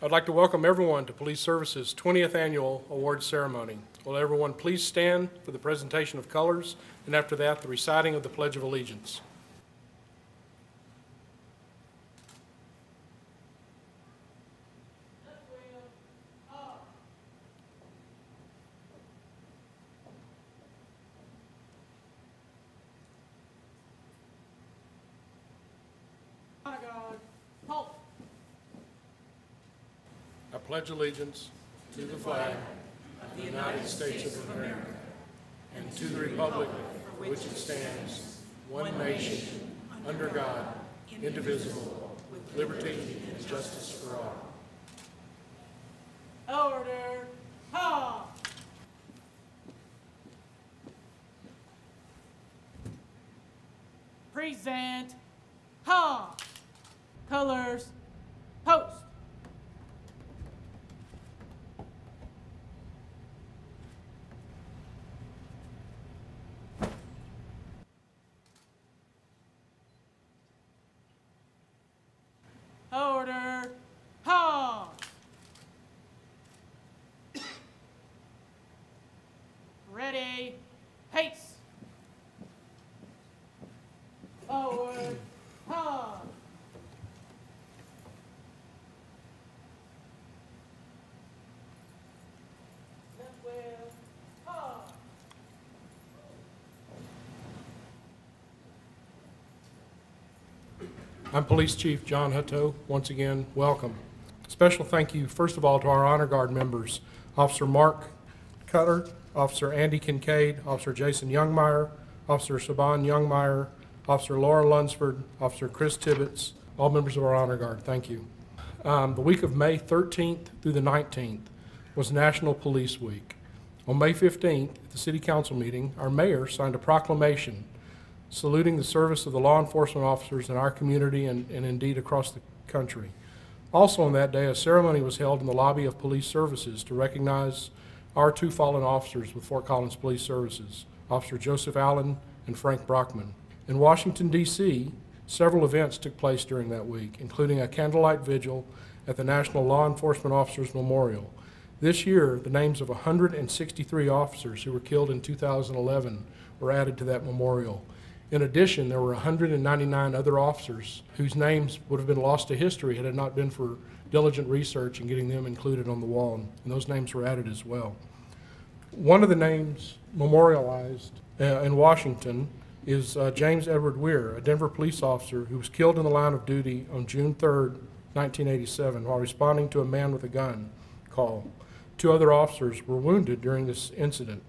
I'd like to welcome everyone to Police Services' 20th Annual Awards Ceremony. Will everyone please stand for the presentation of colors, and after that, the reciting of the Pledge of Allegiance. I pledge allegiance to the flag of the United States of America and to the republic for which it stands, one nation, under God, indivisible, with liberty and justice for all. Order! Ha! Present! Ha! Colors! Post! Order! Ha! Ready! Haste! Forward! Ha! Left wheel! Ha! I'm Police Chief John Hutto. Once again, welcome. Special thank you, first of all, to our Honor Guard members, Officer Mark Cutter, Officer Andy Kincaid, Officer Jason Youngmeyer, Officer Saban Youngmeyer, Officer Laura Lunsford, Officer Chris Tibbetts, all members of our Honor Guard. Thank you. The week of May 13th through the 19th was National Police Week. On May 15th, at the City Council meeting, our mayor signed a proclamation saluting the service of the law enforcement officers in our community and indeed across the country. Also on that day, a ceremony was held in the lobby of Police Services to recognize our two fallen officers with Fort Collins Police Services, Officer Joseph Allen and Frank Brockman. In Washington, D.C., several events took place during that week, including a candlelight vigil at the National Law Enforcement Officers Memorial. This year, the names of 163 officers who were killed in 2011 were added to that memorial. In addition, there were 199 other officers whose names would have been lost to history had it not been for diligent research and getting them included on the wall, and those names were added as well. One of the names memorialized in Washington is James Edward Weir, a Denver police officer who was killed in the line of duty on June 3rd, 1987, while responding to a man with a gun call. Two other officers were wounded during this incident.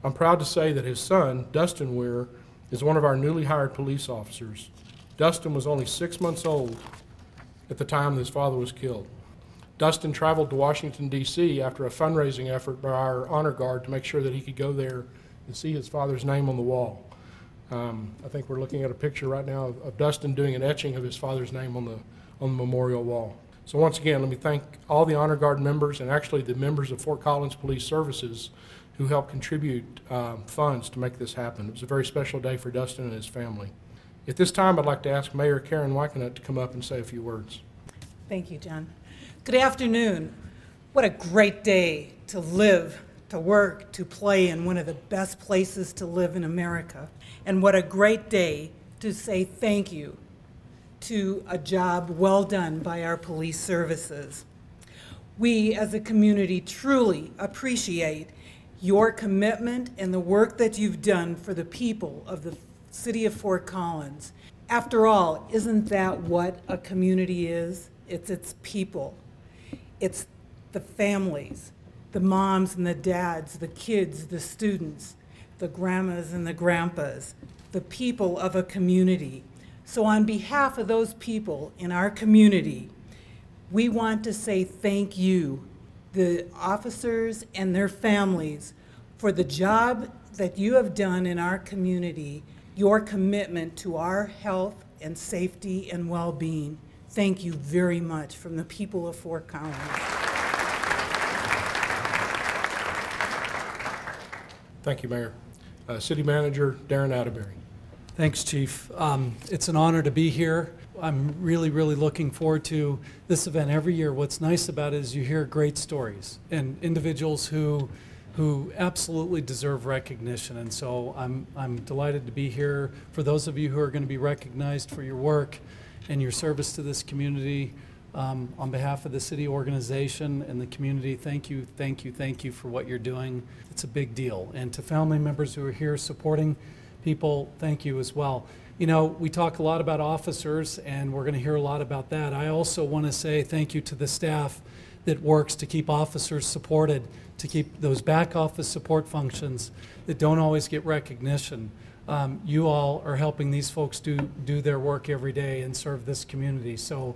I'm proud to say that his son, Dustin Weir, is one of our newly hired police officers. Dustin was only 6 months old at the time his father was killed. Dustin traveled to Washington, D.C. after a fundraising effort by our Honor Guard to make sure that he could go there and see his father's name on the wall. I think we're looking at a picture right now of Dustin doing an etching of his father's name on the memorial wall. So once again, let me thank all the Honor Guard members and actually the members of Fort Collins Police Services who helped contribute funds to make this happen. It was a very special day for Dustin and his family. At this time, I'd like to ask Mayor Karen Wykenut to come up and say a few words. Thank you, John. Good afternoon. What a great day to live, to work, to play in one of the best places to live in America. And what a great day to say thank you to a job well done by our police services. We as a community truly appreciate your commitment and the work that you've done for the people of the city of Fort Collins. After all, isn't that what a community is? It's its people. It's the families, the moms and the dads, the kids, the students, the grandmas and the grandpas, the people of a community. So on behalf of those people in our community, we want to say thank you, the officers and their families, for the job that you have done in our community, your commitment to our health and safety and well-being. Thank you very much from the people of Fort Collins. Thank you, Mayor. City Manager Darren Atterbury. Thanks, Chief. It's an honor to be here. I'm really, really looking forward to this event every year. What's nice about it is you hear great stories and individuals who absolutely deserve recognition. And so I'm delighted to be here. For those of you who are going to be recognized for your work and your service to this community, on behalf of the city organization and the community, thank you, thank you, thank you for what you're doing. It's a big deal. And to family members who are here supporting people, thank you as well. You know, we talk a lot about officers, and we're going to hear a lot about that. I also want to say thank you to the staff that works to keep officers supported, to keep those back office support functions that don't always get recognition. You all are helping these folks do their work every day and serve this community. So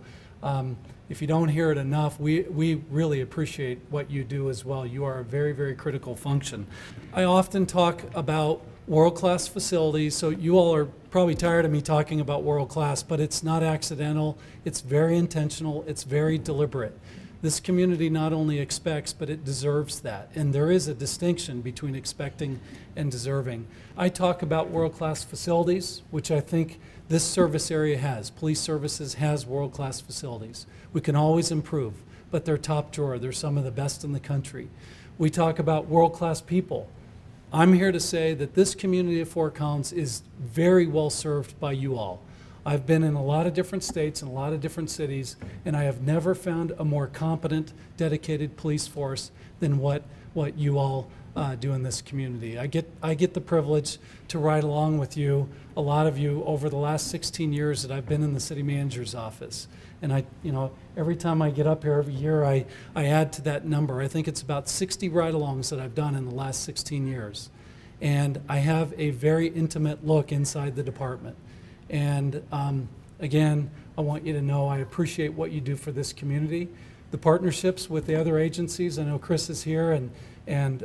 if you don't hear it enough, we really appreciate what you do as well. You are a very, very critical function. I often talk about world-class facilities, so you all are probably tired of me talking about world-class, but it's not accidental, it's very intentional, it's very deliberate. This community not only expects, but it deserves that. And there is a distinction between expecting and deserving. I talk about world-class facilities, which I think this service area has. Police services has world-class facilities. We can always improve, but they're top drawer. They're some of the best in the country. We talk about world-class people. I'm here to say that this community of Fort Collins is very well served by you all. I've been in a lot of different states and a lot of different cities, and I have never found a more competent, dedicated police force than what you all do in this community. I get the privilege to ride along with you, a lot of you, over the last 16 years that I've been in the city manager's office. And every time I get up here every year, I add to that number. I think it's about 60 ride-alongs that I've done in the last 16 years. And I have a very intimate look inside the department. And again, I want you to know I appreciate what you do for this community. The partnerships with the other agencies, I know Chris is here, and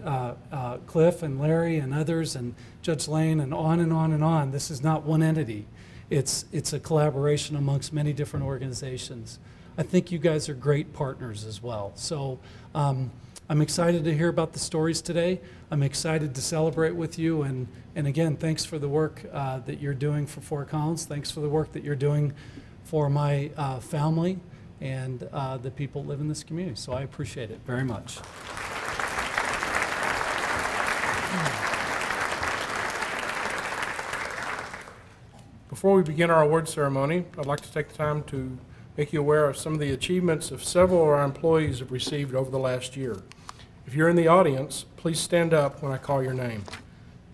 Cliff and Larry and others, and Judge Lane, and on and on and on. This is not one entity. It's a collaboration amongst many different organizations. I think you guys are great partners as well. So I'm excited to hear about the stories today. I'm excited to celebrate with you, and again, thanks for the work that you're doing for Fort Collins. Thanks for the work that you're doing for my family and the people that live in this community. So I appreciate it very much. Before we begin our award ceremony, I'd like to take the time to make you aware of some of the achievements of several of our employees have received over the last year. If you're in the audience, please stand up when I call your name.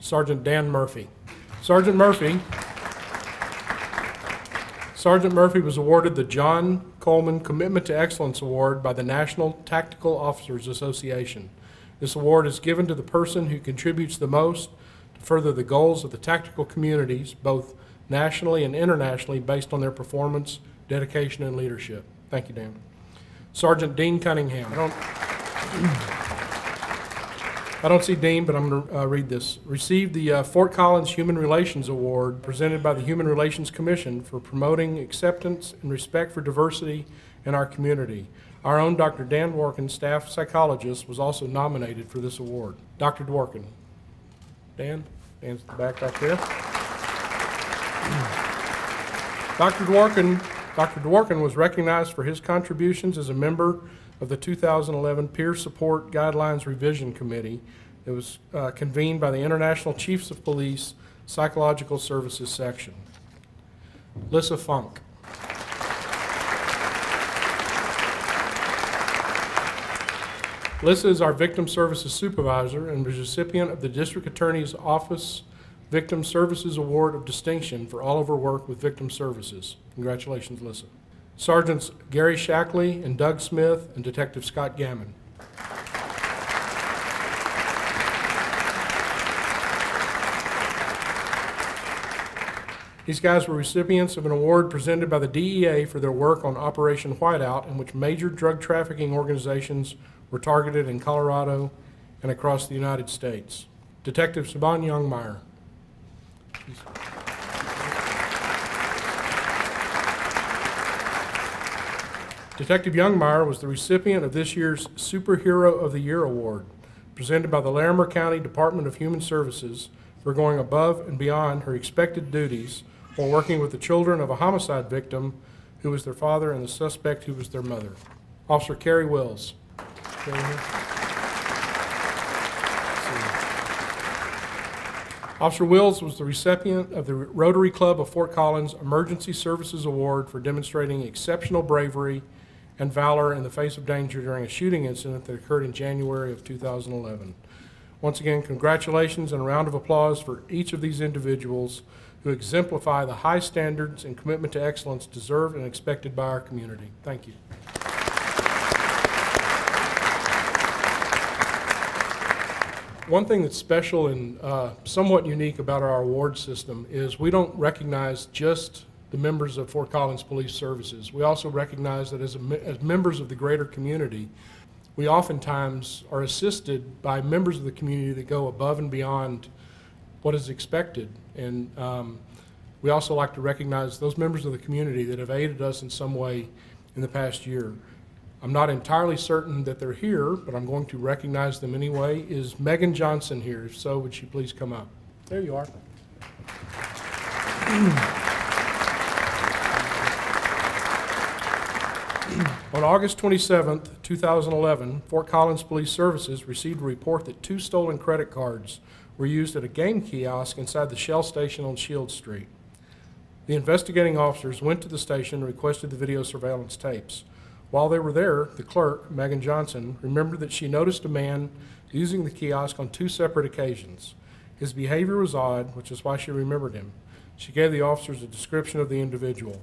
Sergeant Dan Murphy. Sergeant Murphy was awarded the John Coleman Commitment to Excellence Award by the National Tactical Officers Association. This award is given to the person who contributes the most to further the goals of the tactical communities, both nationally and internationally, based on their performance, dedication, and leadership. Thank you, Dan. Sergeant Dean Cunningham. I don't see Dean, but I'm going to read this. Received the Fort Collins Human Relations Award presented by the Human Relations Commission for promoting acceptance and respect for diversity in our community. Our own Dr. Dan Dworkin, staff psychologist, was also nominated for this award. Dr. Dworkin. Dan's at the back right there. Dr. Dworkin was recognized for his contributions as a member of the 2011 Peer Support Guidelines Revision Committee. It was convened by the International Chiefs of Police Psychological Services Section. Lissa Funk. Lissa is our Victim Services Supervisor and was recipient of the District Attorney's Office Victim Services Award of Distinction for all of her work with victim services. Congratulations, Lissa. Sergeants Gary Shackley and Doug Smith and Detective Scott Gammon. These guys were recipients of an award presented by the DEA for their work on Operation Whiteout, in which major drug trafficking organizations were targeted in Colorado and across the United States. Detective Saban Youngmeyer. Detective Youngmeyer was the recipient of this year's Superhero of the Year Award, presented by the Larimer County Department of Human Services for going above and beyond her expected duties while working with the children of a homicide victim who was their father and the suspect who was their mother. Officer Carrie Wills. Carrie here? Officer Wills was the recipient of the Rotary Club of Fort Collins Emergency Services Award for demonstrating exceptional bravery and valor in the face of danger during a shooting incident that occurred in January of 2011. Once again, congratulations and a round of applause for each of these individuals who exemplify the high standards and commitment to excellence deserved and expected by our community. Thank you. One thing that's special and somewhat unique about our award system is we don't recognize just the members of Fort Collins Police Services. We also recognize that as members of the greater community, we oftentimes are assisted by members of the community that go above and beyond what is expected. And we also like to recognize those members of the community that have aided us in some way in the past year. I'm not entirely certain that they're here, but I'm going to recognize them anyway. Is Megan Johnson here? If so, would she please come up? There you are. On August 27th, 2011, Fort Collins Police Services received a report that 2 stolen credit cards were used at a game kiosk inside the Shell station on Shield Street. The investigating officers went to the station and requested the video surveillance tapes. While they were there, the clerk, Megan Johnson, remembered that she noticed a man using the kiosk on 2 separate occasions. His behavior was odd, which is why she remembered him. She gave the officers a description of the individual.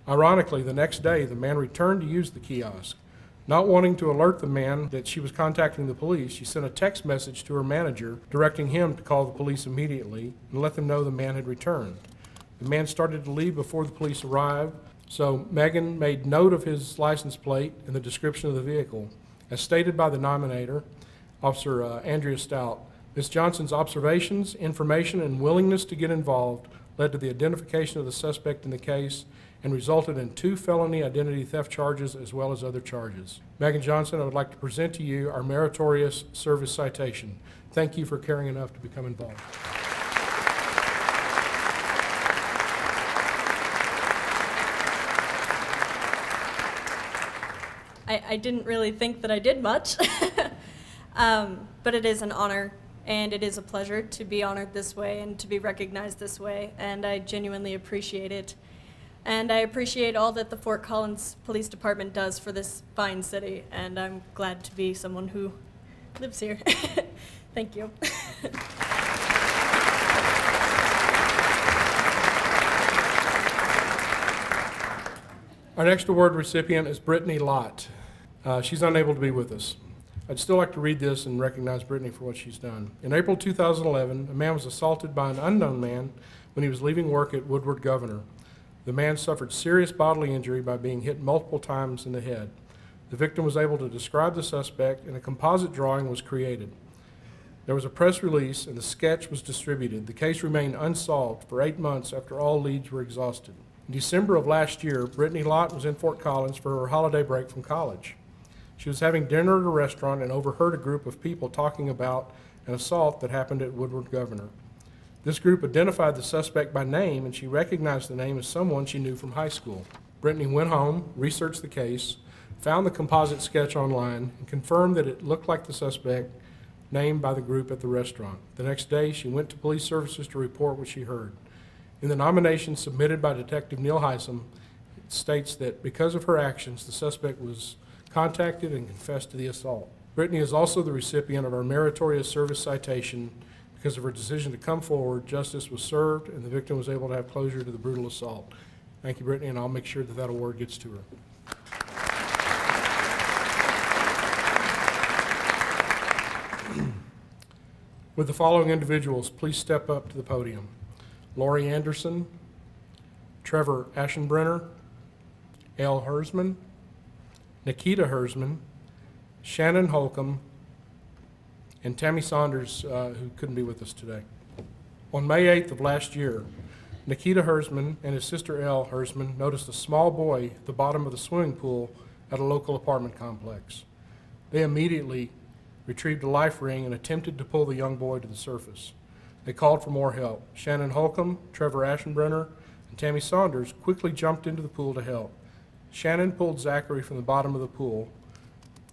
Ironically, the next day, the man returned to use the kiosk. Not wanting to alert the man that she was contacting the police, she sent a text message to her manager directing him to call the police immediately and let them know the man had returned. The man started to leave before the police arrived, so Megan made note of his license plate and the description of the vehicle. As stated by the nominator, Officer Andrea Stout, Ms. Johnson's observations, information, and willingness to get involved led to the identification of the suspect in the case and resulted in 2 felony identity theft charges as well as other charges. Megan Johnson, I would like to present to you our Meritorious Service Citation. Thank you for caring enough to become involved. I didn't really think that I did much, but it is an honor and it is a pleasure to be honored this way and to be recognized this way, and I genuinely appreciate it. And I appreciate all that the Fort Collins Police Department does for this fine city, and I'm glad to be someone who lives here. Thank you. Our next award recipient is Brittany Lott. She's unable to be with us. I'd still like to read this and recognize Brittany for what she's done. In April 2011, a man was assaulted by an unknown man when he was leaving work at Woodward Governor. The man suffered serious bodily injury by being hit multiple times in the head. The victim was able to describe the suspect, and a composite drawing was created. There was a press release, and the sketch was distributed. The case remained unsolved for 8 months after all leads were exhausted. In December of last year, Brittany Lott was in Fort Collins for her holiday break from college. She was having dinner at a restaurant and overheard a group of people talking about an assault that happened at Woodward Governor. This group identified the suspect by name, and she recognized the name as someone she knew from high school. Brittany went home, researched the case, found the composite sketch online, and confirmed that it looked like the suspect named by the group at the restaurant. The next day, she went to police services to report what she heard. In the nomination submitted by Detective Neil Heisem, it states that because of her actions, the suspect was contacted and confessed to the assault. Brittany is also the recipient of our Meritorious Service Citation. Because of her decision to come forward, justice was served, and the victim was able to have closure to the brutal assault. Thank you, Brittany, and I'll make sure that that award gets to her. Would the following individuals please step up to the podium? Lori Anderson, Trevor Aschenbrenner, Elle Hersman, Nikita Hersman, Shannon Holcomb, and Tammy Saunders, who couldn't be with us today. On May 8th of last year, Nikita Hersman and his sister Elle Hersman noticed a small boy at the bottom of the swimming pool at a local apartment complex. They immediately retrieved a life ring and attempted to pull the young boy to the surface. They called for more help. Shannon Holcomb, Trevor Aschenbrenner, and and Tammy Saunders quickly jumped into the pool to help. Shannon pulled Zachary from the bottom of the pool.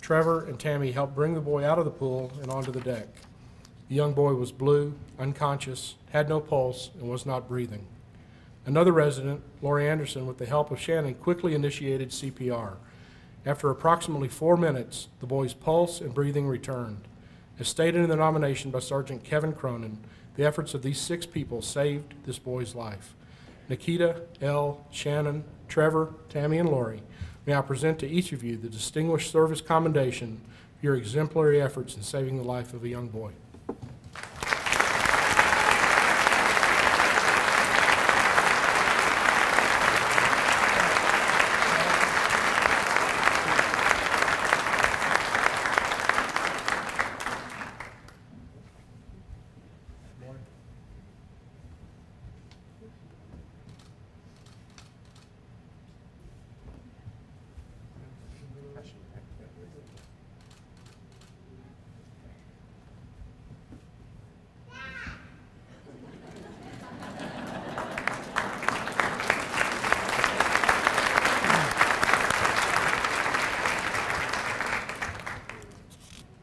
Trevor and Tammy helped bring the boy out of the pool and onto the deck. The young boy was blue, unconscious, had no pulse, and was not breathing. Another resident, Lori Anderson, with the help of Shannon, quickly initiated CPR. After approximately 4 minutes, the boy's pulse and breathing returned. As stated in the nomination by Sergeant Kevin Cronin, the efforts of these 6 people saved this boy's life. Nikita, Elle, Shannon, Trevor, Tammy, and Lori, may I present to each of you the Distinguished Service Commendation for your exemplary efforts in saving the life of a young boy.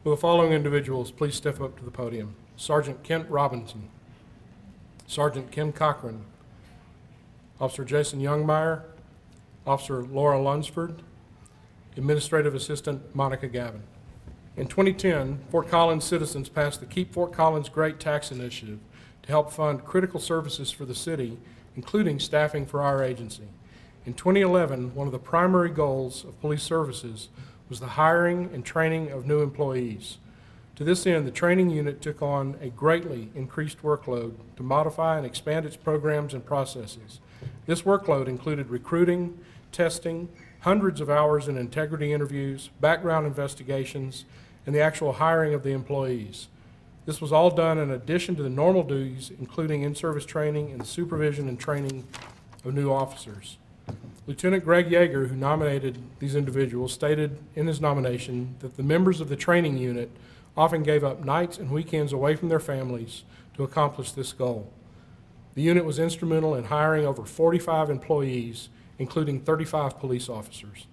Will the following individuals please step up to the podium? Sergeant Kent Robinson, Sergeant Kim Cochran, Officer Jason Youngmeyer, Officer Laura Lunsford, Administrative Assistant Monica Gavin. In 2010, Fort Collins citizens passed the Keep Fort Collins Great Tax Initiative to help fund critical services for the city, including staffing for our agency. In 2011, one of the primary goals of police services was the hiring and training of new employees. To this end, the training unit took on a greatly increased workload to modify and expand its programs and processes. This workload included recruiting, testing, hundreds of hours in integrity interviews, background investigations, and the actual hiring of the employees. This was all done in addition to the normal duties, including in-service training and the supervision and training of new officers. Lieutenant Greg Yeager, who nominated these individuals, stated in his nomination that the members of the training unit often gave up nights and weekends away from their families to accomplish this goal. The unit was instrumental in hiring over 45 employees, including 35 police officers.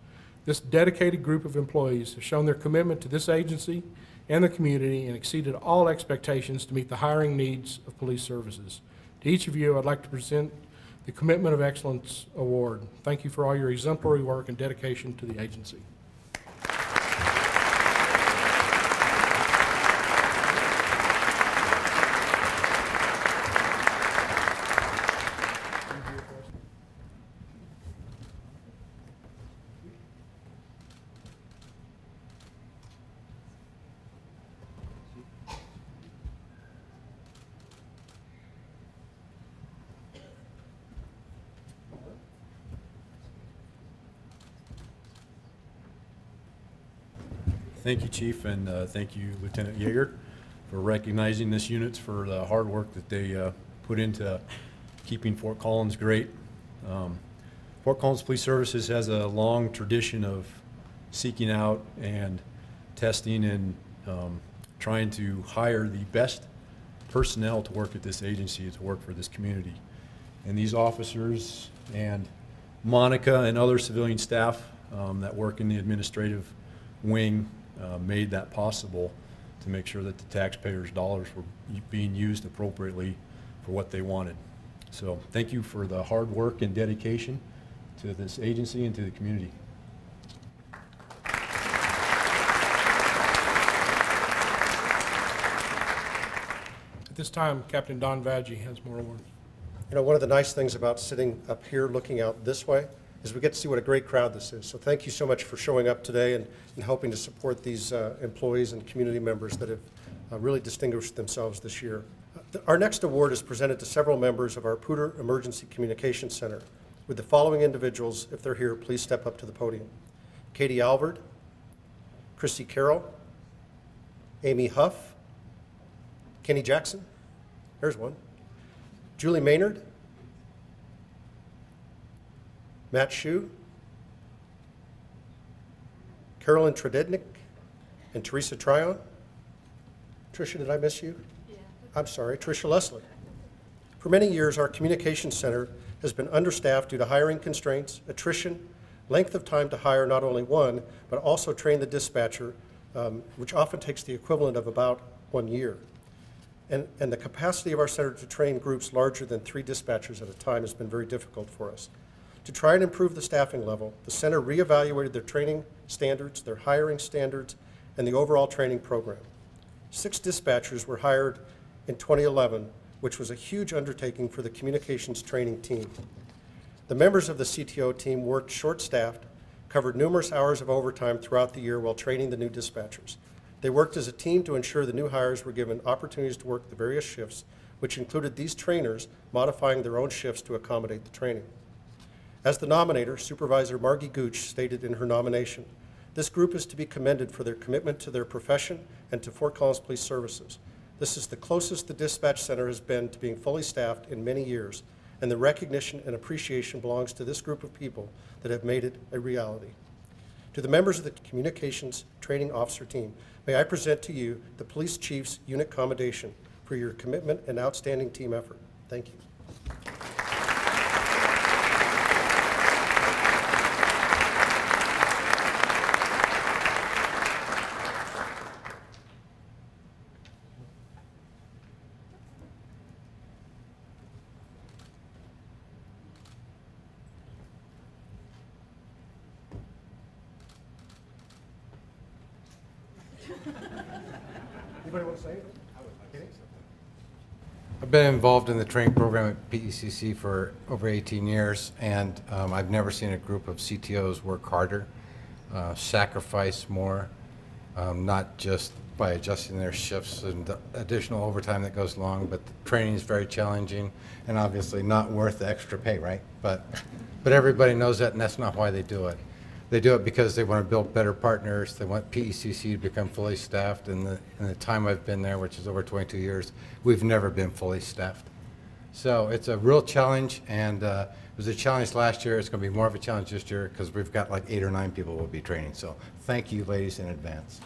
This dedicated group of employees has shown their commitment to this agency and the community and exceeded all expectations to meet the hiring needs of police services. To each of you, I'd like to present the Commitment of Excellence Award. Thank you for all your exemplary work and dedication to the agency. Thank you, Chief, and thank you, Lieutenant Yeager, for recognizing this unit for the hard work that they put into keeping Fort Collins great. Fort Collins Police Services has a long tradition of seeking out and testing and trying to hire the best personnel to work at this agency, to work for this community. And these officers and Monica and other civilian staff that work in the administrative wing made that possible to make sure that the taxpayers' dollars were being used appropriately for what they wanted. So thank you for the hard work and dedication to this agency and to the community. At this time, Captain Don Vadji has more awards. You know, one of the nice things about sitting up here looking out this way is we get to see what a great crowd this is. So thank you so much for showing up today and helping to support these employees and community members that have really distinguished themselves this year. Our next award is presented to several members of our Poudre Emergency Communications Center. With the following individuals, if they're here, please step up to the podium. Katie Alvord, Christy Carroll, Amy Huff, Kenny Jackson, there's one, Julie Maynard, Matt Shue, Carolyn Tredednik, and Teresa Tryon. Tricia, did I miss you? Yeah. I'm sorry, Tricia Leslie. For many years, our communications center has been understaffed due to hiring constraints, attrition, length of time to hire not only one, but also train the dispatcher, which often takes the equivalent of about 1 year. And the capacity of our center to train groups larger than 3 dispatchers at a time has been very difficult for us. To try and improve the staffing level, the center reevaluated their training standards, their hiring standards, and the overall training program. 6 dispatchers were hired in 2011, which was a huge undertaking for the communications training team. The members of the CTO team worked short-staffed, covered numerous hours of overtime throughout the year while training the new dispatchers. They worked as a team to ensure the new hires were given opportunities to work the various shifts, which included these trainers modifying their own shifts to accommodate the training. As the nominator, Supervisor Margie Gooch stated in her nomination, this group is to be commended for their commitment to their profession and to Fort Collins Police Services. This is the closest the dispatch center has been to being fully staffed in many years, and the recognition and appreciation belongs to this group of people that have made it a reality. To the members of the Communications Training Officer team, may I present to you the Police Chief's Unit Commendation for your commitment and outstanding team effort. Thank you. Anybody want to say anything? I've been involved in the training program at PECC for over 18 years, and I've never seen a group of CTOs work harder, sacrifice more, not just by adjusting their shifts and the additional overtime that goes along, but the training is very challenging and obviously not worth the extra pay, right? But everybody knows that, and that's not why they do it. They do it because they want to build better partners. They want PECC to become fully staffed. In the time I've been there, which is over 22 years, we've never been fully staffed. So it's a real challenge, and it was a challenge last year. It's going to be more of a challenge this year because we've got like 8 or 9 people we'll be training. So thank you, ladies, in advance.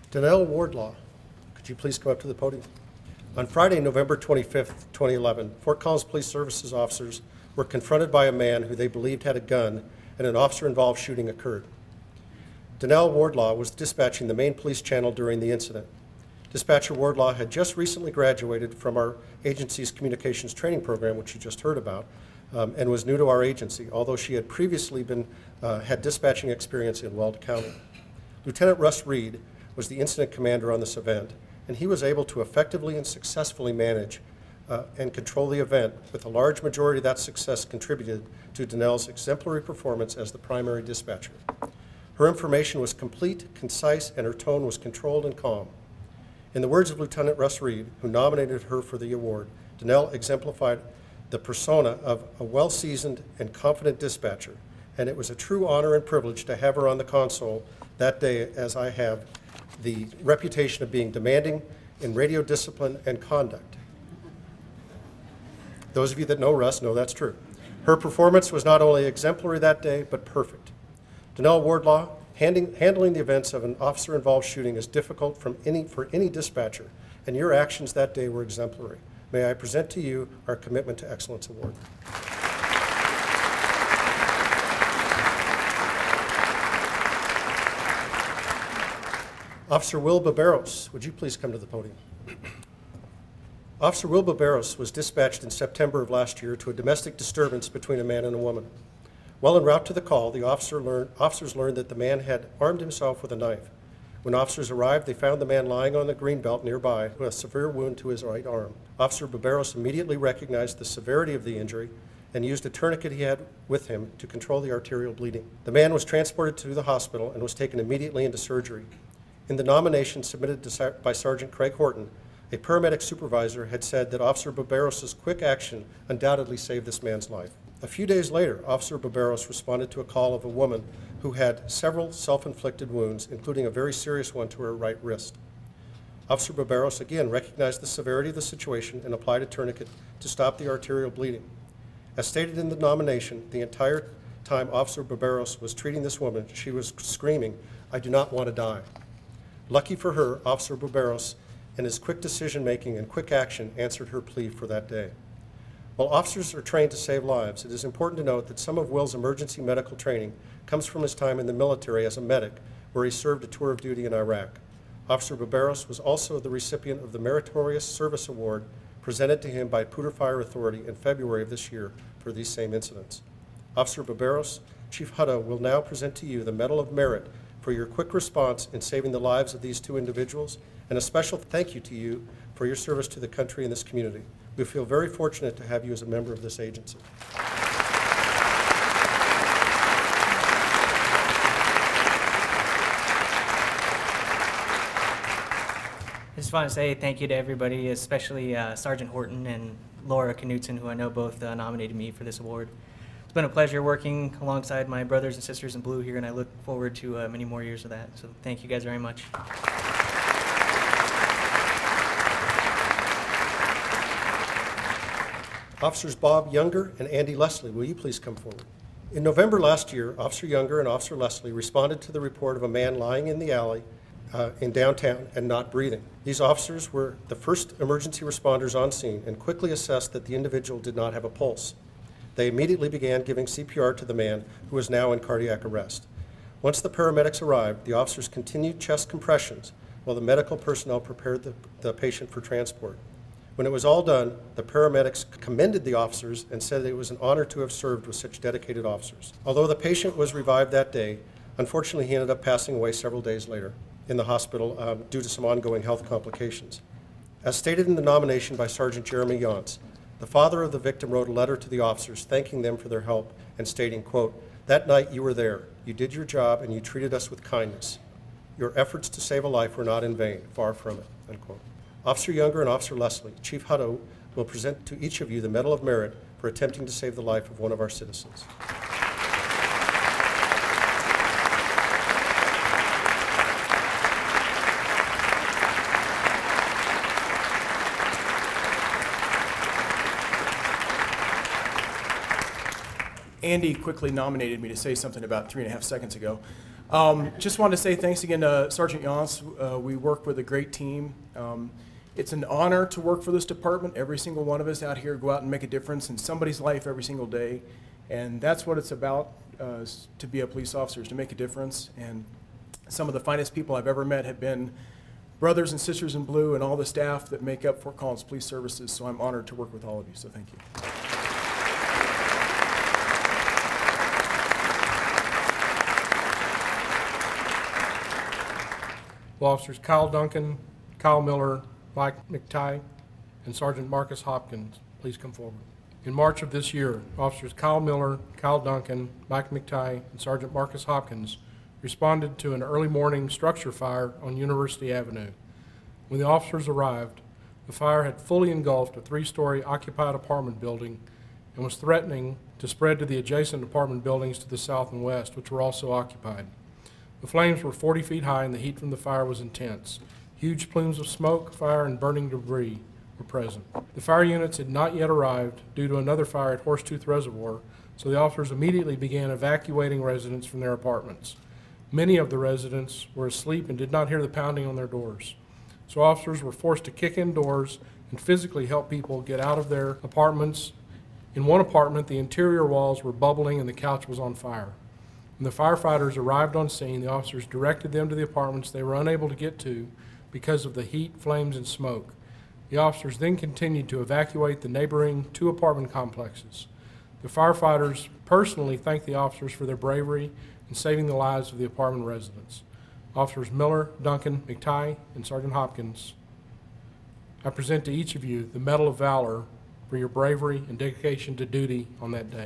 Danelle Wardlaw, could you please come up to the podium? On Friday, November 25th, 2011, Fort Collins Police Services officers were confronted by a man who they believed had a gun, and an officer-involved shooting occurred. Danelle Wardlaw was dispatching the main police channel during the incident. Dispatcher Wardlaw had just recently graduated from our agency's communications training program, which you just heard about, and was new to our agency, although she had previously had dispatching experience in Weld County. Lieutenant Russ Reed was the incident commander on this event, and he was able to effectively and successfully manage and control the event, with a large majority of that success contributed to Danelle's exemplary performance as the primary dispatcher. Her information was complete, concise, and her tone was controlled and calm. In the words of Lieutenant Russ Reed, who nominated her for the award, Danelle exemplified the persona of a well-seasoned and confident dispatcher, and it was a true honor and privilege to have her on the console that day, as I have the reputation of being demanding in radio discipline and conduct. Those of you that know Russ know that's true. Her performance was not only exemplary that day, but perfect. Danelle Wardlaw, handling the events of an officer-involved shooting is difficult for any dispatcher, and your actions that day were exemplary. May I present to you our Commitment to Excellence Award. Officer Will Barberos, would you please come to the podium? Officer Will Barberos was dispatched in September of last year to a domestic disturbance between a man and a woman. While en route to the call, the officers learned that the man had armed himself with a knife. When officers arrived, they found the man lying on the greenbelt nearby with a severe wound to his right arm. Officer Barberos immediately recognized the severity of the injury and used a tourniquet he had with him to control the arterial bleeding. The man was transported to the hospital and was taken immediately into surgery. In the nomination submitted by Sergeant Craig Horton, a paramedic supervisor had said that Officer Barberos' quick action undoubtedly saved this man's life. A few days later, Officer Barberos responded to a call of a woman who had several self-inflicted wounds, including a very serious one to her right wrist. Officer Barberos again recognized the severity of the situation and applied a tourniquet to stop the arterial bleeding. As stated in the nomination, the entire time Officer Barberos was treating this woman, she was screaming, "I do not want to die." Lucky for her, Officer Buberos and his quick decision-making and quick action answered her plea for that day. While officers are trained to save lives, it is important to note that some of Will's emergency medical training comes from his time in the military as a medic, where he served a tour of duty in Iraq. Officer Buberos was also the recipient of the Meritorious Service Award presented to him by Poudre Fire Authority in February of this year for these same incidents. Officer Buberos, Chief Hutto will now present to you the Medal of Merit for your quick response in saving the lives of these two individuals, and a special thank you to you for your service to the country and this community. We feel very fortunate to have you as a member of this agency. I just want to say thank you to everybody, especially Sergeant Horton and Laura Knutson, who I know both nominated me for this award. It's been a pleasure working alongside my brothers and sisters in blue here, and I look forward to many more years of that. So thank you guys very much. Officers Bob Younger and Andy Leslie, will you please come forward? In November last year, Officer Younger and Officer Leslie responded to the report of a man lying in the alley in downtown and not breathing. These officers were the first emergency responders on scene and quickly assessed that the individual did not have a pulse. They immediately began giving CPR to the man, who is now in cardiac arrest. Once the paramedics arrived, the officers continued chest compressions while the medical personnel prepared the patient for transport. When it was all done, the paramedics commended the officers and said it was an honor to have served with such dedicated officers. Although the patient was revived that day, unfortunately he ended up passing away several days later in the hospital due to some ongoing health complications. As stated in the nomination by Sergeant Jeremy Yonts, the father of the victim wrote a letter to the officers thanking them for their help and stating, quote, "That night you were there. You did your job and you treated us with kindness. Your efforts to save a life were not in vain, far from it," unquote. Officer Younger and Officer Leslie, Chief Hutto will present to each of you the Medal of Merit for attempting to save the life of one of our citizens. Andy quickly nominated me to say something about 3.5 seconds ago. Just wanted to say thanks again to Sergeant Yance. We work with a great team. It's an honor to work for this department. Every single one of us out here go out and make a difference in somebody's life every single day. And that's what it's about, to be a police officer, is to make a difference. And some of the finest people I've ever met have been brothers and sisters in blue and all the staff that make up Fort Collins Police Services. So I'm honored to work with all of you. So thank you. Will Officers Kyle Duncan, Kyle Miller, Mike McTighe, and Sergeant Marcus Hopkins please come forward. In March of this year, Officers Kyle Miller, Kyle Duncan, Mike McTighe, and Sergeant Marcus Hopkins responded to an early morning structure fire on University Avenue. When the officers arrived, the fire had fully engulfed a 3-story occupied apartment building and was threatening to spread to the adjacent apartment buildings to the south and west, which were also occupied. The flames were 40 feet high and the heat from the fire was intense. Huge plumes of smoke, fire, and burning debris were present. The fire units had not yet arrived due to another fire at Horsetooth Reservoir, so the officers immediately began evacuating residents from their apartments. Many of the residents were asleep and did not hear the pounding on their doors. So officers were forced to kick in doors and physically help people get out of their apartments. In one apartment, the interior walls were bubbling and the couch was on fire. When the firefighters arrived on scene, the officers directed them to the apartments they were unable to get to because of the heat, flames, and smoke. The officers then continued to evacuate the neighboring 2 apartment complexes. The firefighters personally thanked the officers for their bravery in saving the lives of the apartment residents. Officers Miller, Duncan, McTighe, and Sergeant Hopkins, I present to each of you the Medal of Valor for your bravery and dedication to duty on that day.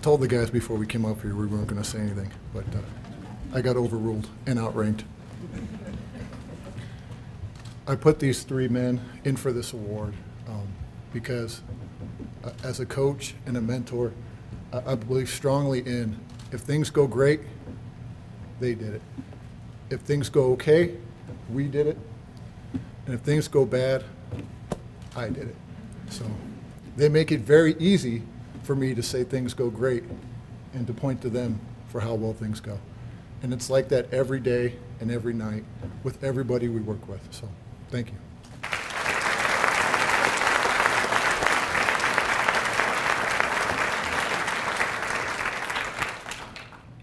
told the guys before we came up here we weren't going to say anything, but I got overruled and outranked. I put these three men in for this award because as a coach and a mentor, I believe strongly in if things go great, they did it. If things go okay, we did it. And if things go bad, I did it. So they make it very easy for me to say things go great and to point to them for how well things go. And it's like that every day and every night with everybody we work with. So thank you.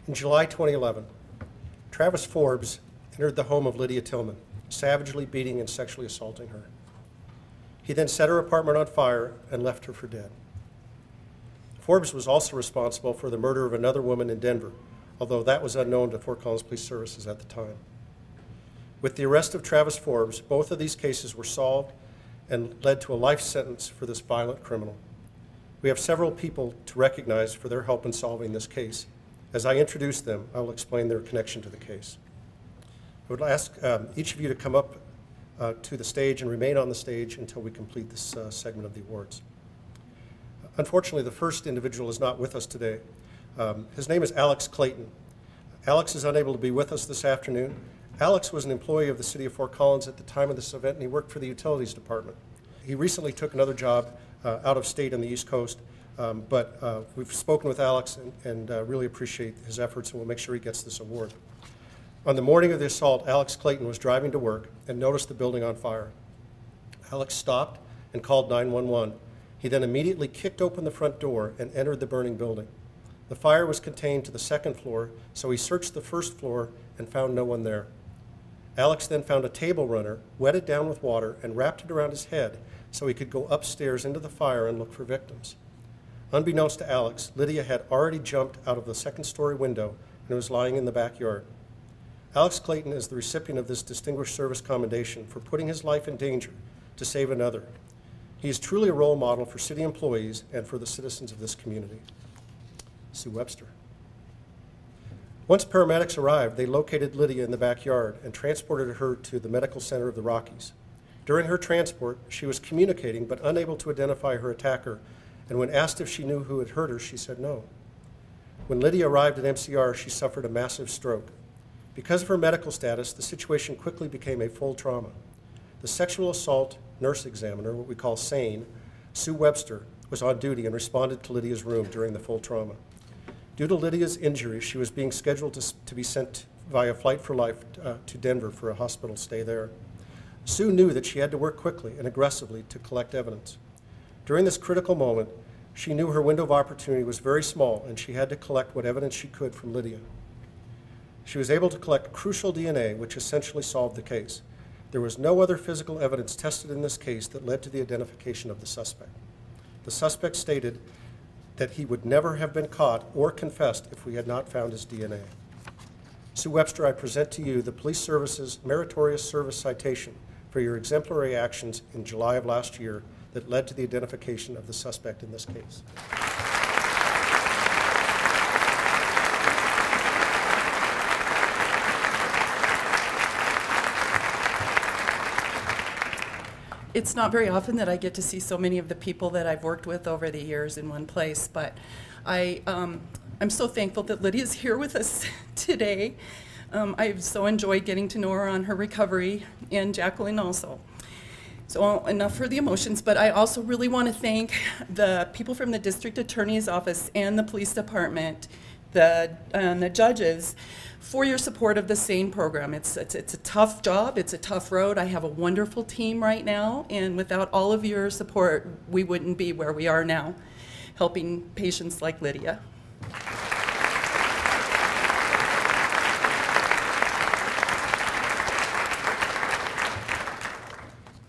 In July 2011, Travis Forbes entered the home of Lydia Tilman, savagely beating and sexually assaulting her. He then set her apartment on fire and left her for dead. Forbes was also responsible for the murder of another woman in Denver, although that was unknown to Fort Collins Police Services at the time. With the arrest of Travis Forbes, both of these cases were solved and led to a life sentence for this violent criminal. We have several people to recognize for their help in solving this case. As I introduce them, I will explain their connection to the case. I would ask each of you to come up to the stage and remain on the stage until we complete this segment of the awards. Unfortunately, the first individual is not with us today. His name is Alex Clayton. Alex is unable to be with us this afternoon. Alex was an employee of the City of Fort Collins at the time of this event, and he worked for the Utilities Department. He recently took another job out of state on the East Coast, but we've spoken with Alex and really appreciate his efforts, and we'll make sure he gets this award. On the morning of the assault, Alex Clayton was driving to work and noticed the building on fire. Alex stopped and called 911. He then immediately kicked open the front door and entered the burning building. The fire was contained to the second floor, so he searched the first floor and found no one there. Alex then found a table runner, wet it down with water, and wrapped it around his head so he could go upstairs into the fire and look for victims. Unbeknownst to Alex, Lydia had already jumped out of the second-story window and was lying in the backyard. Alex Clayton is the recipient of this Distinguished Service Commendation for putting his life in danger to save another. He is truly a role model for city employees and for the citizens of this community. Sue Webster. Once paramedics arrived, they located Lydia in the backyard and transported her to the Medical Center of the Rockies. During her transport, she was communicating but unable to identify her attacker, and when asked if she knew who had hurt her, she said no. When Lydia arrived at MCR, she suffered a massive stroke. Because of her medical status, the situation quickly became a full trauma. The sexual assault nurse examiner, what we call SANE, Sue Webster, was on duty and responded to Lydia's room during the full trauma. Due to Lydia's injury, she was being scheduled to be sent via Flight for Life to Denver for a hospital stay there. Sue knew that she had to work quickly and aggressively to collect evidence. During this critical moment, she knew her window of opportunity was very small and she had to collect what evidence she could from Lydia. She was able to collect crucial DNA, which essentially solved the case. There was no other physical evidence tested in this case that led to the identification of the suspect. The suspect stated that he would never have been caught or confessed if we had not found his DNA. Sue Webster, I present to you the Police Service's Meritorious Service Citation for your exemplary actions in July of last year that led to the identification of the suspect in this case. It's not very often that I get to see so many of the people that I've worked with over the years in one place, but I'm so thankful that Lydia's here with us today. I've so enjoyed getting to know her on her recovery, and Jacqueline also. So enough for the emotions, but I also really want to thank the people from the District Attorney's Office and the Police Department, the judges, for your support of the SANE program. It's a tough job, it's a tough road. I have a wonderful team right now, and without all of your support, we wouldn't be where we are now, helping patients like Lydia.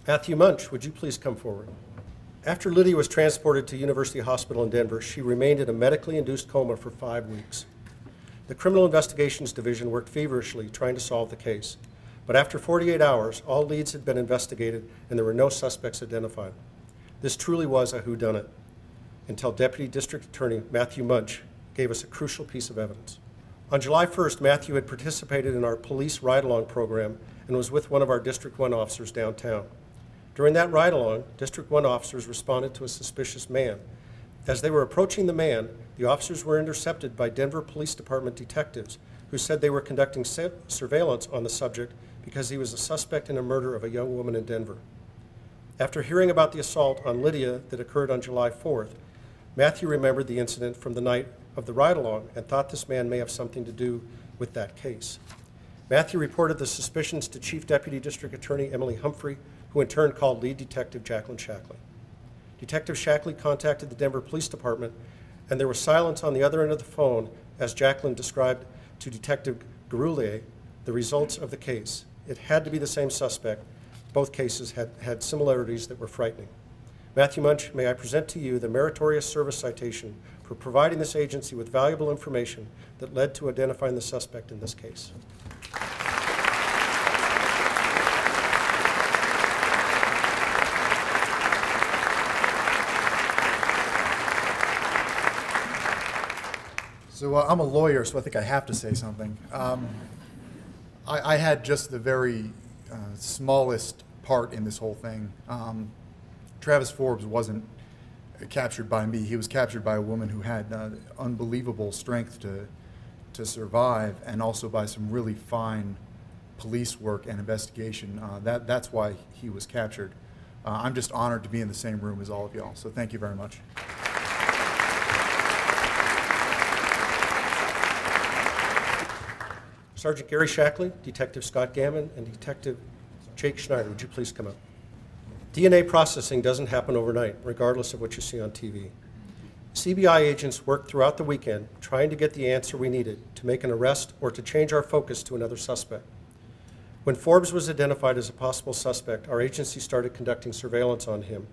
Matthew Munch, would you please come forward? After Lydia was transported to University Hospital in Denver, she remained in a medically induced coma for 5 weeks. The Criminal Investigations Division worked feverishly trying to solve the case. But after 48 hours, all leads had been investigated and there were no suspects identified. This truly was a whodunit, until Deputy District Attorney Matthew Munch gave us a crucial piece of evidence. On July 1st, Matthew had participated in our police ride-along program and was with one of our District 1 officers downtown. During that ride-along, District 1 officers responded to a suspicious man. As they were approaching the man, the officers were intercepted by Denver Police Department detectives who said they were conducting surveillance on the subject because he was a suspect in a murder of a young woman in Denver. After hearing about the assault on Lydia that occurred on July 4th, Matthew remembered the incident from the night of the ride-along and thought this man may have something to do with that case. Matthew reported the suspicions to Chief Deputy District Attorney Emily Humphrey, who in turn called lead detective Jacqueline Shackley. Detective Shackley contacted the Denver Police Department, and there was silence on the other end of the phone as Jacqueline described to Detective Garoulier the results of the case. It had to be the same suspect. Both cases had similarities that were frightening. Matthew Munch, may I present to you the Meritorious Service Citation for providing this agency with valuable information that led to identifying the suspect in this case. So I'm a lawyer, so I think I have to say something. I had just the very smallest part in this whole thing. Travis Forbes wasn't captured by me. He was captured by a woman who had unbelievable strength to survive, and also by some really fine police work and investigation. That's why he was captured. I'm just honored to be in the same room as all of y'all, so thank you very much. Sergeant Gary Shackley, Detective Scott Gammon, and Detective Jake Schneider, would you please come up? DNA processing doesn't happen overnight, regardless of what you see on TV. CBI agents worked throughout the weekend trying to get the answer we needed to make an arrest or to change our focus to another suspect. When Forbes was identified as a possible suspect, our agency started conducting surveillance on him.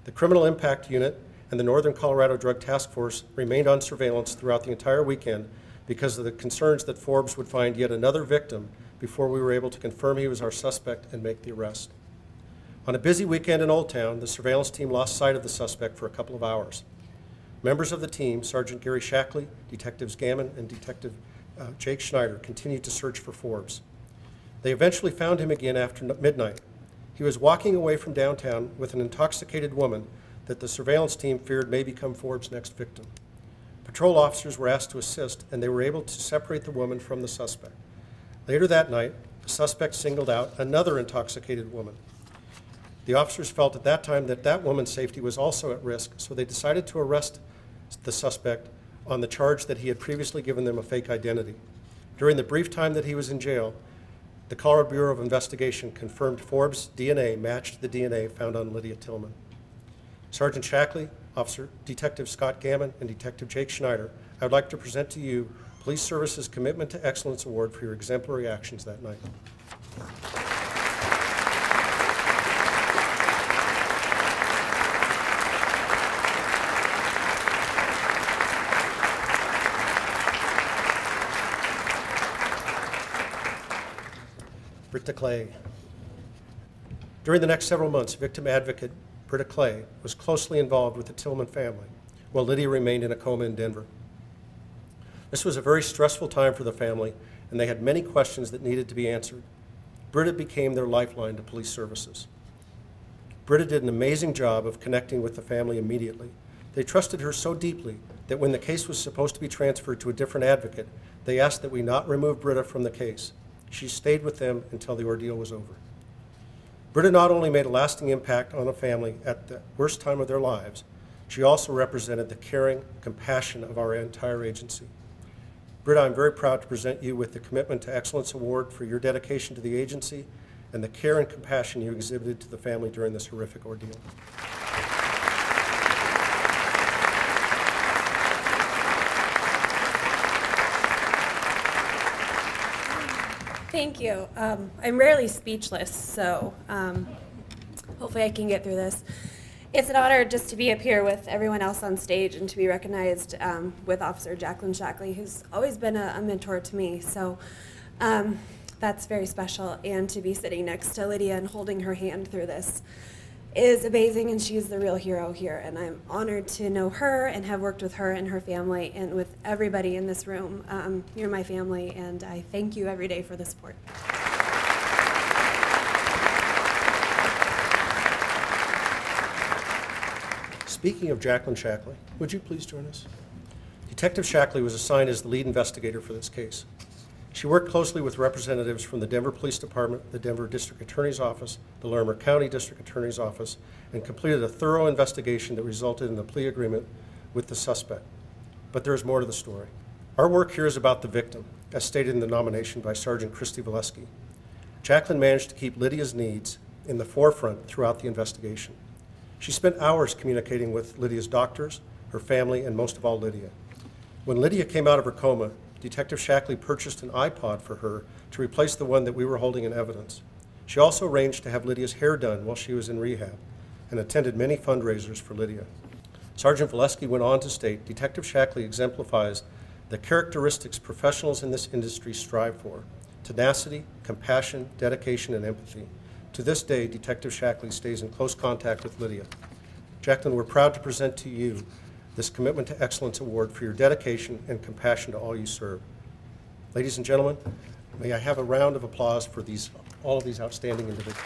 The Criminal Impact Unit and the Northern Colorado Drug Task Force remained on surveillance throughout the entire weekend because of the concerns that Forbes would find yet another victim before we were able to confirm he was our suspect and make the arrest. On a busy weekend in Old Town, the surveillance team lost sight of the suspect for a couple of hours. Members of the team, Sergeant Gary Shackley, Detectives Gammon, and Detective Jake Schneider, continued to search for Forbes. They eventually found him again after midnight. He was walking away from downtown with an intoxicated woman that the surveillance team feared may become Forbes' next victim. Patrol officers were asked to assist, and they were able to separate the woman from the suspect. Later that night, the suspect singled out another intoxicated woman. The officers felt at that time that that woman's safety was also at risk, so they decided to arrest the suspect on the charge that he had previously given them a fake identity. During the brief time that he was in jail, the Colorado Bureau of Investigation confirmed Forbes' DNA matched the DNA found on Lydia Tilman. Sergeant Shackley, Detective Scott Gammon, and Detective Jake Schneider, I would like to present to you Police Services Commitment to Excellence Award for your exemplary actions that night. Britta Clay. During the next several months, victim advocate Britta Clay was closely involved with the Tilman family while Lydia remained in a coma in Denver. This was a very stressful time for the family, and they had many questions that needed to be answered. Britta became their lifeline to police services. Britta did an amazing job of connecting with the family immediately. They trusted her so deeply that when the case was supposed to be transferred to a different advocate, they asked that we not remove Britta from the case. She stayed with them until the ordeal was over. Britta not only made a lasting impact on the family at the worst time of their lives, she also represented the caring compassion of our entire agency. Britta, I'm very proud to present you with the Commitment to Excellence Award for your dedication to the agency and the care and compassion you exhibited to the family during this horrific ordeal. Thank you. I'm rarely speechless, so hopefully I can get through this. It's an honor just to be up here with everyone else on stage and to be recognized with Officer Jacqueline Shackley, who's always been a mentor to me. So that's very special, and to be sitting next to Lydia and holding her hand through this. is amazing, and she's the real hero here. And I'm honored to know her and have worked with her and her family and with everybody in this room. You're my family, and I thank you every day for the support. Speaking of Jacqueline Shackley, would you please join us? Detective Shackley was assigned as the lead investigator for this case. She worked closely with representatives from the Denver Police Department, the Denver District Attorney's Office, the Larimer County District Attorney's Office, and completed a thorough investigation that resulted in a plea agreement with the suspect. But there is more to the story. Our work here is about the victim, as stated in the nomination by Sergeant Christy Valesky. Jacqueline managed to keep Lydia's needs in the forefront throughout the investigation. She spent hours communicating with Lydia's doctors, her family, and most of all, Lydia. When Lydia came out of her coma, Detective Shackley purchased an iPod for her to replace the one that we were holding in evidence. She also arranged to have Lydia's hair done while she was in rehab and attended many fundraisers for Lydia. Sergeant Valesky went on to state, Detective Shackley exemplifies the characteristics professionals in this industry strive for: tenacity, compassion, dedication, and empathy. To this day, Detective Shackley stays in close contact with Lydia. Jacqueline, we're proud to present to you this Commitment to Excellence Award for your dedication and compassion to all you serve. Ladies and gentlemen, may I have a round of applause for all of these outstanding individuals.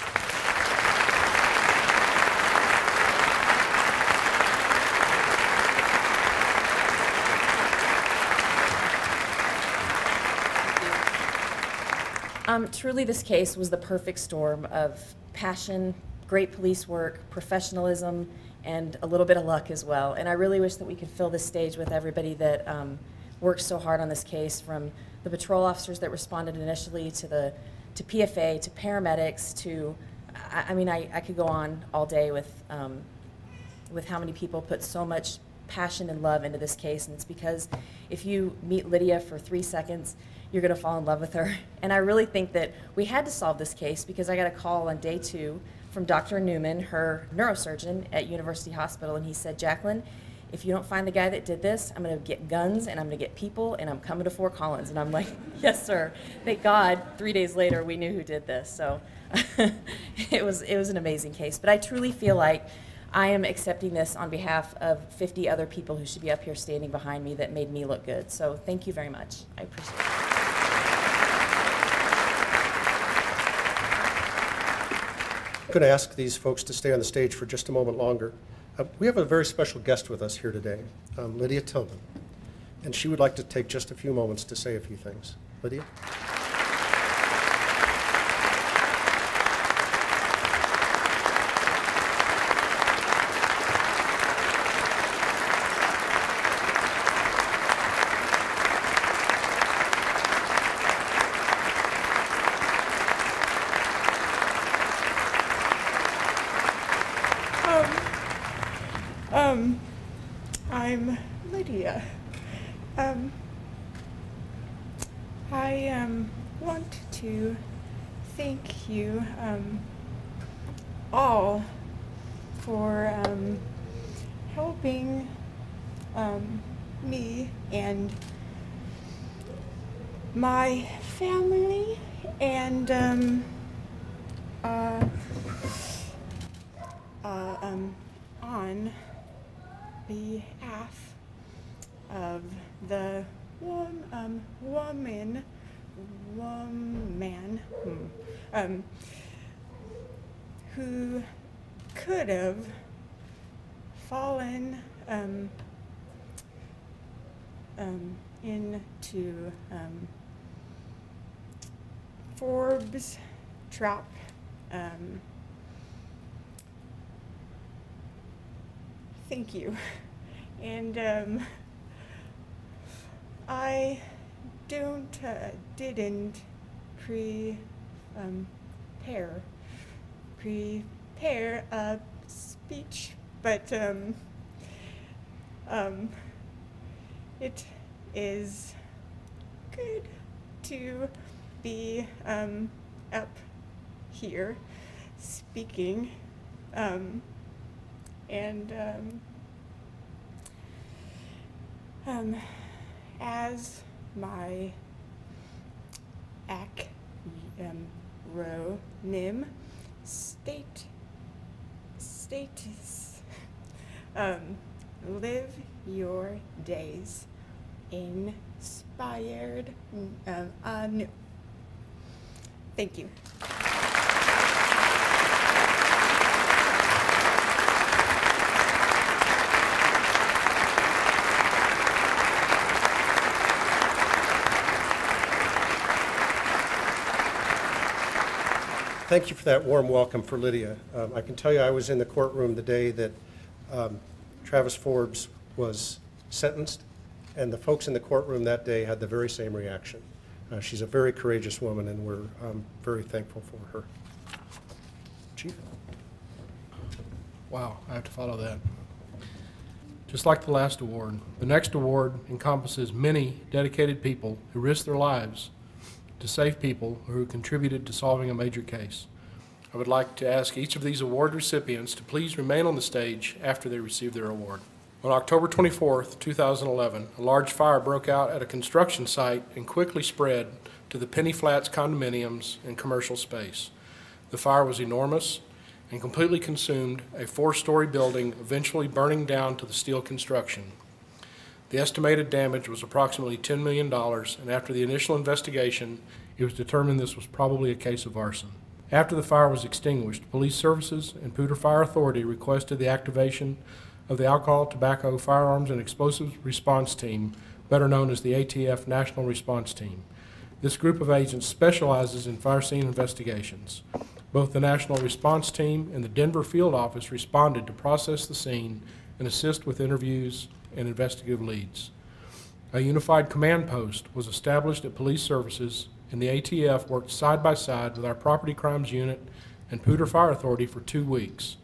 Truly, this case was the perfect storm of passion, great police work, professionalism, and a little bit of luck as well. And I really wish that we could fill this stage with everybody that worked so hard on this case, from the patrol officers that responded initially to PFA, to paramedics, to, I could go on all day with how many people put so much passion and love into this case. And it's because if you meet Lydia for 3 seconds, you're going to fall in love with her. And I really think that we had to solve this case because I got a call on day 2 from Dr. Newman, her neurosurgeon at University Hospital, and he said, Jacqueline, if you don't find the guy that did this, I'm going to get guns and I'm going to get people and I'm coming to Fort Collins. And I'm like, yes, sir. Thank God 3 days later we knew who did this. So it was an amazing case. But I truly feel like I am accepting this on behalf of 50 other people who should be up here standing behind me that made me look good. So thank you very much. I appreciate it. I'm going to ask these folks to stay on the stage for just a moment longer. We have a very special guest with us here today, Lydia Tilman, and she would like to take just a few moments to say a few things. Lydia? I'm Lydia. I want to thank you all for helping me and my family and on behalf of the woman who could have fallen into Forbes' trap. Thank you. And I didn't prepare a speech, but it is good to be up here speaking, as my acronym status. Live your days inspired anew. Thank you. Thank you for that warm welcome for Lydia. I can tell you I was in the courtroom the day that Travis Forbes was sentenced, and the folks in the courtroom that day had the very same reaction. She's a very courageous woman, and we're very thankful for her. Chief? Wow, I have to follow that. Just like the last award, the next award encompasses many dedicated people who risked their lives to save people who contributed to solving a major case. I would like to ask each of these award recipients to please remain on the stage after they receive their award. On October 24th, 2011, a large fire broke out at a construction site and quickly spread to the Penny Flats condominiums and commercial space. The fire was enormous and completely consumed a 4-story building, eventually burning down to the steel construction. The estimated damage was approximately $10 million, and after the initial investigation, it was determined this was probably a case of arson. After the fire was extinguished, Police Services and Poudre Fire Authority requested the activation of the Alcohol, Tobacco, Firearms, and Explosives Response Team, better known as the ATF National Response Team. This group of agents specializes in fire scene investigations. Both the National Response Team and the Denver Field Office responded to process the scene and assist with interviews and investigative leads. A unified command post was established at Police Services, and the ATF worked side by side with our Property Crimes Unit and Poudre Fire Authority for 2 weeks.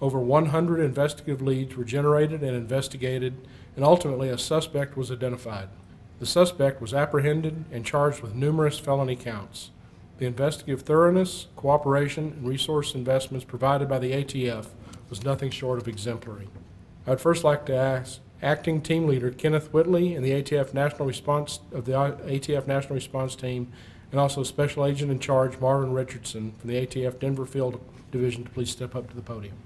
Over 100 investigative leads were generated and investigated, and ultimately a suspect was identified. The suspect was apprehended and charged with numerous felony counts. The investigative thoroughness, cooperation, and resource investments provided by the ATF was nothing short of exemplary. I would first like to ask Acting Team Leader Kenneth Whitley and the ATF National Response Team, and also Special Agent in Charge Marvin Richardson from the ATF Denver Field Division to please step up to the podium.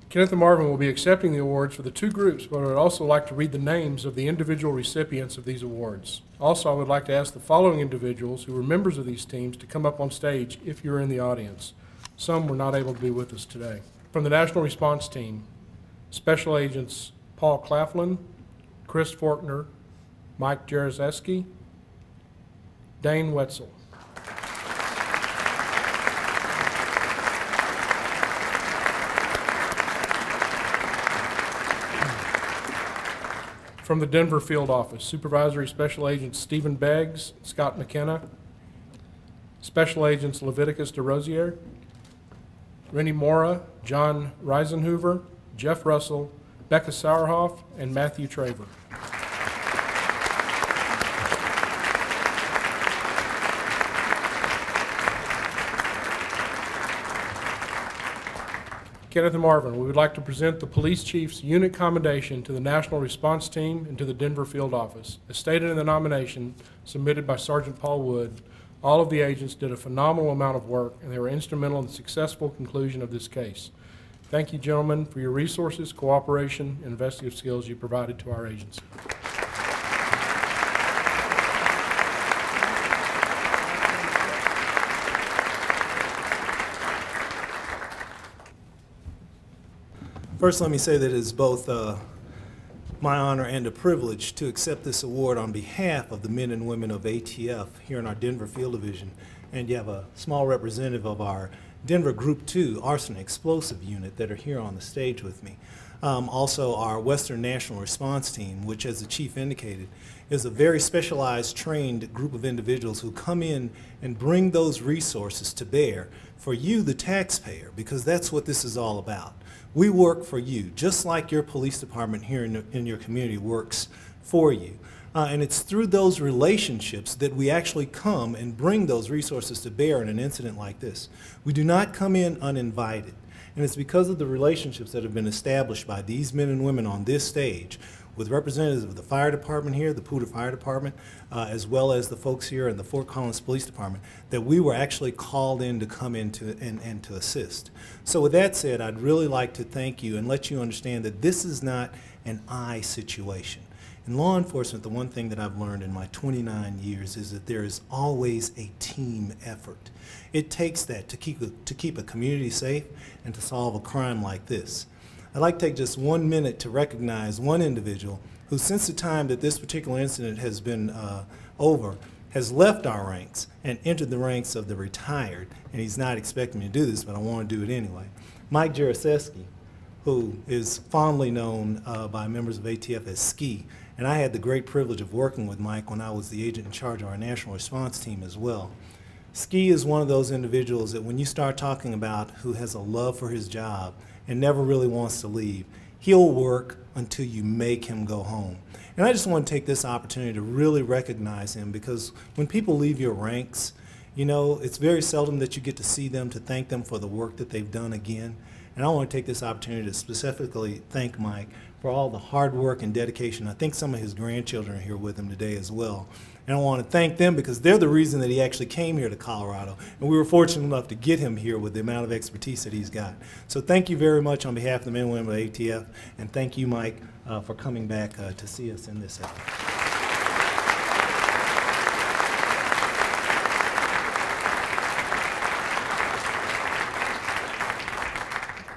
Kenneth and Marvin will be accepting the awards for the 2 groups, but I would also like to read the names of the individual recipients of these awards. Also, I would like to ask the following individuals who were members of these teams to come up on stage if you're in the audience. Some were not able to be with us today. From the National Response Team, Special Agents Paul Claflin, Chris Forkner, Mike Jaroszewski, Dane Wetzel. From the Denver Field Office, Supervisory Special Agents Stephen Beggs, Scott McKenna, Special Agents Leviticus DeRosier, Rennie Mora, John Reisenhoover, Jeff Russell, Becca Sauerhoff, and Matthew Traver. Kenneth and Marvin, we would like to present the Police Chief's Unit Commendation to the National Response Team and to the Denver Field Office. As stated in the nomination submitted by Sergeant Paul Wood, all of the agents did a phenomenal amount of work, and they were instrumental in the successful conclusion of this case. Thank you, gentlemen, for your resources, cooperation, and investigative skills you provided to our agency. First, let me say that it is both my honor and a privilege to accept this award on behalf of the men and women of ATF here in our Denver Field Division. And you have a small representative of our Denver Group 2 Arson Explosive Unit that are here on the stage with me. Also our Western National Response Team, which as the Chief indicated, is a very specialized, trained group of individuals who come in and bring those resources to bear for you, the taxpayer, because that's what this is all about. We work for you, just like your police department here in your community works for you. And it's through those relationships that we actually come and bring those resources to bear in an incident like this. We do not come in uninvited. And it's because of the relationships that have been established by these men and women on this stage with representatives of the fire department here, the Poudre Fire Department, as well as the folks here in the Fort Collins Police Department, that we were actually called in to come in and to assist. So with that said, I'd really like to thank you and let you understand that this is not an I situation. In law enforcement, the one thing that I've learned in my 29 years is that there is always a team effort. It takes that to keep a community safe and to solve a crime like this. I'd like to take just 1 minute to recognize one individual who, since the time that this particular incident has been over, has left our ranks and entered the ranks of the retired, and he's not expecting me to do this, but I want to do it anyway. Mike Jaraseski, who is fondly known by members of ATF as Ski. And I had the great privilege of working with Mike when I was the agent in charge of our national response team as well. Ski is one of those individuals that when you start talking about who has a love for his job and never really wants to leave, he'll work until you make him go home. And I just want to take this opportunity to really recognize him, because when people leave your ranks, you know, it's very seldom that you get to see them to thank them for the work that they've done again. And I want to take this opportunity to specifically thank Mike for all the hard work and dedication. I think some of his grandchildren are here with him today as well. And I want to thank them because they're the reason that he actually came here to Colorado. And we were fortunate enough to get him here with the amount of expertise that he's got. So thank you very much on behalf of the men and women of ATF. And thank you, Mike, for coming back to see us in this effort.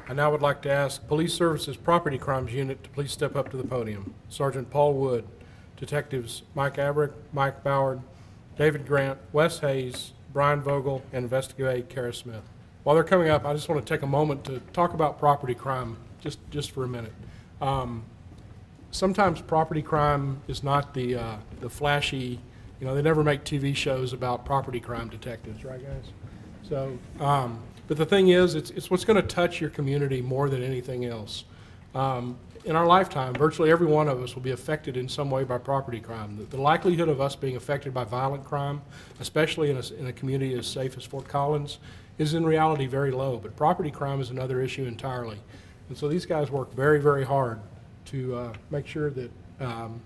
I now would like to ask Police Services Property Crimes Unit to please step up to the podium. Sergeant Paul Wood, Detectives Mike Abrick, Mike Ballard, David Grant, Wes Hayes, Brian Vogel, and Investigative Aide Kara Smith. While they're coming up, I just want to take a moment to talk about property crime just for a minute. Sometimes property crime is not the flashy, you know, they never make TV shows about property crime detectives, right guys? So, but the thing is, it's what's going to touch your community more than anything else. In our lifetime, virtually every one of us will be affected in some way by property crime. The likelihood of us being affected by violent crime, especially in a community as safe as Fort Collins, is in reality very low. But property crime is another issue entirely. And so these guys work very, very hard to make sure that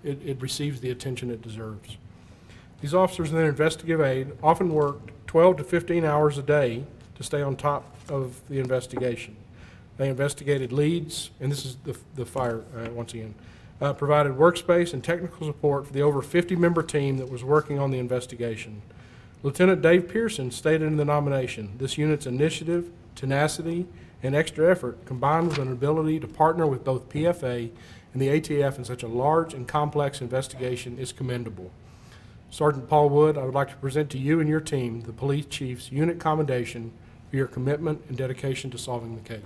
it receives the attention it deserves. These officers and their investigative aide often work 12 to 15 hours a day to stay on top of the investigation. They investigated leads, and this is the fire once again, provided workspace and technical support for the over 50-member team that was working on the investigation. Lieutenant Dave Pearson stated in the nomination, this unit's initiative, tenacity, and extra effort combined with an ability to partner with both PFA and the ATF in such a large and complex investigation is commendable. Sergeant Paul Wood, I would like to present to you and your team the Police Chief's Unit Commendation for your commitment and dedication to solving the case.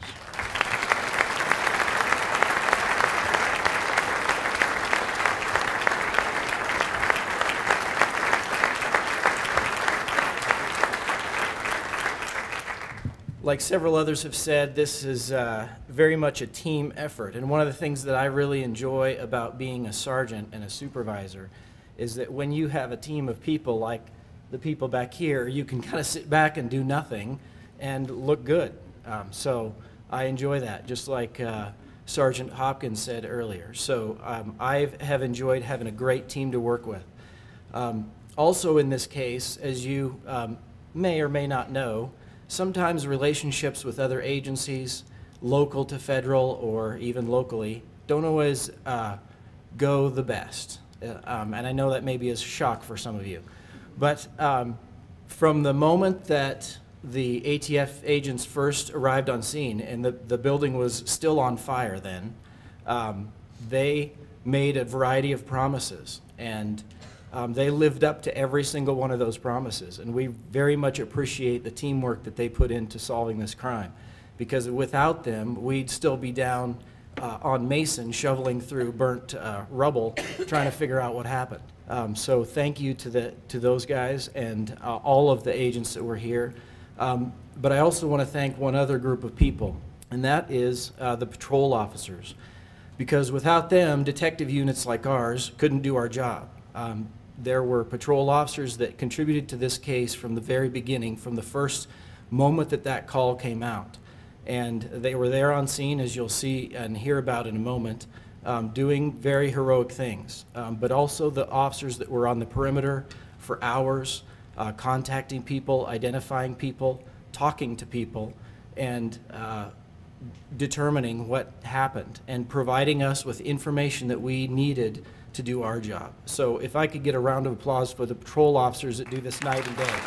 Like several others have said, this is very much a team effort. And one of the things that I really enjoy about being a sergeant and a supervisor is that when you have a team of people like the people back here, you can kind of sit back and do nothing and look good. So I enjoy that, just like Sergeant Hopkins said earlier. So I have enjoyed having a great team to work with. Also in this case, as you may or may not know, sometimes relationships with other agencies, local to federal or even locally, don't always go the best. And I know that may be a shock for some of you. But from the moment that the ATF agents first arrived on scene, and the building was still on fire then, they made a variety of promises. And they lived up to every single one of those promises. And we very much appreciate the teamwork that they put into solving this crime. Because without them, we'd still be down on Mason shoveling through burnt rubble trying to figure out what happened. So thank you to those guys and all of the agents that were here. But I also want to thank one other group of people, and that is the patrol officers. Because without them, detective units like ours couldn't do our job. There were patrol officers that contributed to this case from the very beginning, from the first moment that that call came out. And they were there on scene, as you'll see and hear about in a moment, doing very heroic things, but also the officers that were on the perimeter for hours, contacting people, identifying people, talking to people, and determining what happened and providing us with information that we needed to do our job. So if I could get a round of applause for the patrol officers that do this night and day.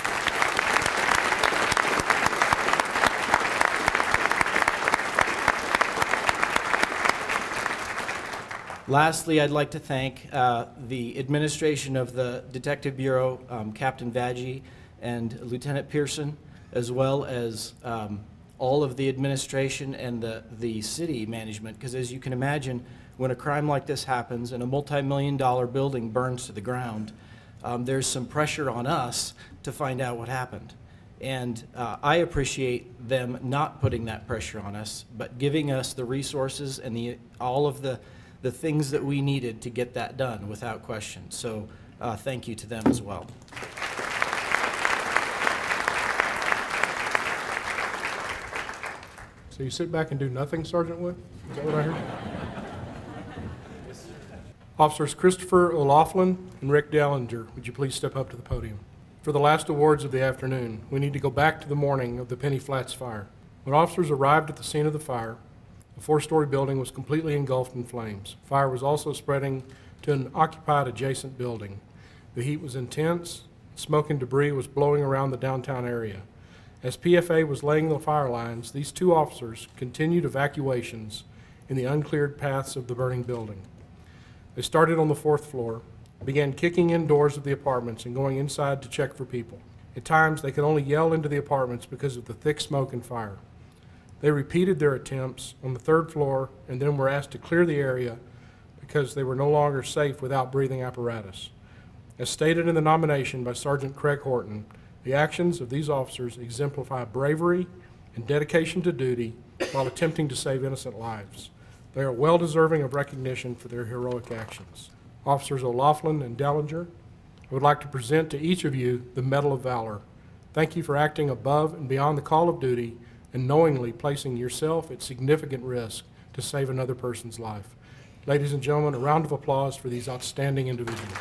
Lastly, I'd like to thank the administration of the Detective Bureau, Captain Vaggi and Lieutenant Pearson, as well as all of the administration and the city management, because as you can imagine, when a crime like this happens and a multi-million-dollar building burns to the ground, there's some pressure on us to find out what happened. And I appreciate them not putting that pressure on us, but giving us the resources and all of the things that we needed to get that done without question. So thank you to them as well. So you sit back and do nothing, Sergeant Wood? Is that what I heard? Officers Christopher O'Laughlin and Rick Dellinger, would you please step up to the podium? For the last awards of the afternoon, we need to go back to the morning of the Penny Flats fire. When officers arrived at the scene of the fire, the four-story building was completely engulfed in flames. Fire was also spreading to an occupied adjacent building. The heat was intense. Smoke and debris was blowing around the downtown area. As PFA was laying the fire lines, these two officers continued evacuations in the uncleared paths of the burning building. They started on the 4th floor, began kicking in doors of the apartments and going inside to check for people. At times, they could only yell into the apartments because of the thick smoke and fire. They repeated their attempts on the 3rd floor and then were asked to clear the area because they were no longer safe without breathing apparatus. As stated in the nomination by Sergeant Craig Horton, the actions of these officers exemplify bravery and dedication to duty while attempting to save innocent lives. They are well deserving of recognition for their heroic actions. Officers O'Laughlin and Dellinger, I would like to present to each of you the Medal of Valor. Thank you for acting above and beyond the call of duty and knowingly placing yourself at significant risk to save another person's life. Ladies and gentlemen, a round of applause for these outstanding individuals.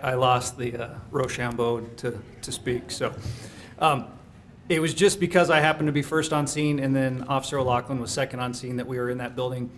I lost the Rochambeau to speak. So it was just because I happened to be first on scene and then Officer O'Laughlin was second on scene that we were in that building.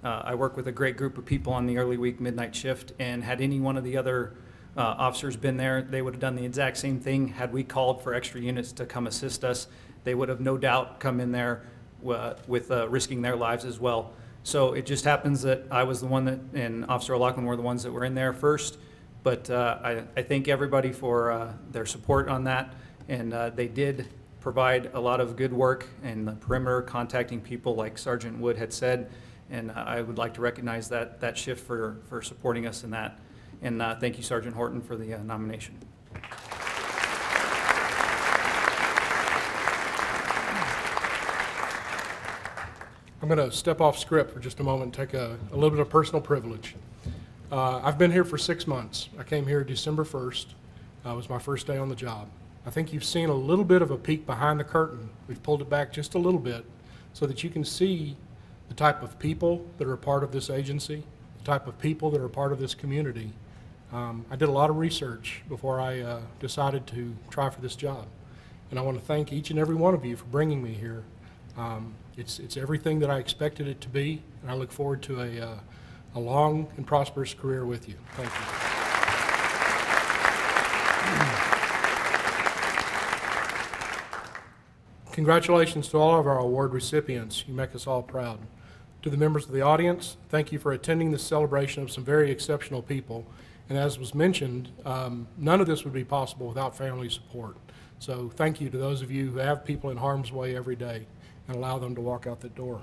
I work with a great group of people on the early week midnight shift, and had any one of the other officers been there, they would have done the exact same thing. Had we called for extra units to come assist us, they would have no doubt come in there with risking their lives as well. So it just happens that I was the one that, and Officer O'Laughlin were the ones that were in there first. But I thank everybody for their support on that, and they did provide a lot of good work in the perimeter, contacting people like Sergeant Wood had said, and I would like to recognize that shift for supporting us in that. And thank you, Sergeant Horton, for the nomination. I'm going to step off script for just a moment and take a little bit of personal privilege. I've been here for 6 months. I came here December 1st. It was my first day on the job. I think you've seen a little bit of a peek behind the curtain. We've pulled it back just a little bit so that you can see the type of people that are a part of this agency, the type of people that are a part of this community. I did a lot of research before I decided to try for this job. And I want to thank each and every one of you for bringing me here. It's everything that I expected it to be, and I look forward to a long and prosperous career with you. Thank you. Congratulations to all of our award recipients. You make us all proud. To the members of the audience, thank you for attending this celebration of some very exceptional people. And as was mentioned, none of this would be possible without family support. So thank you to those of you who have people in harm's way every day and allow them to walk out the door.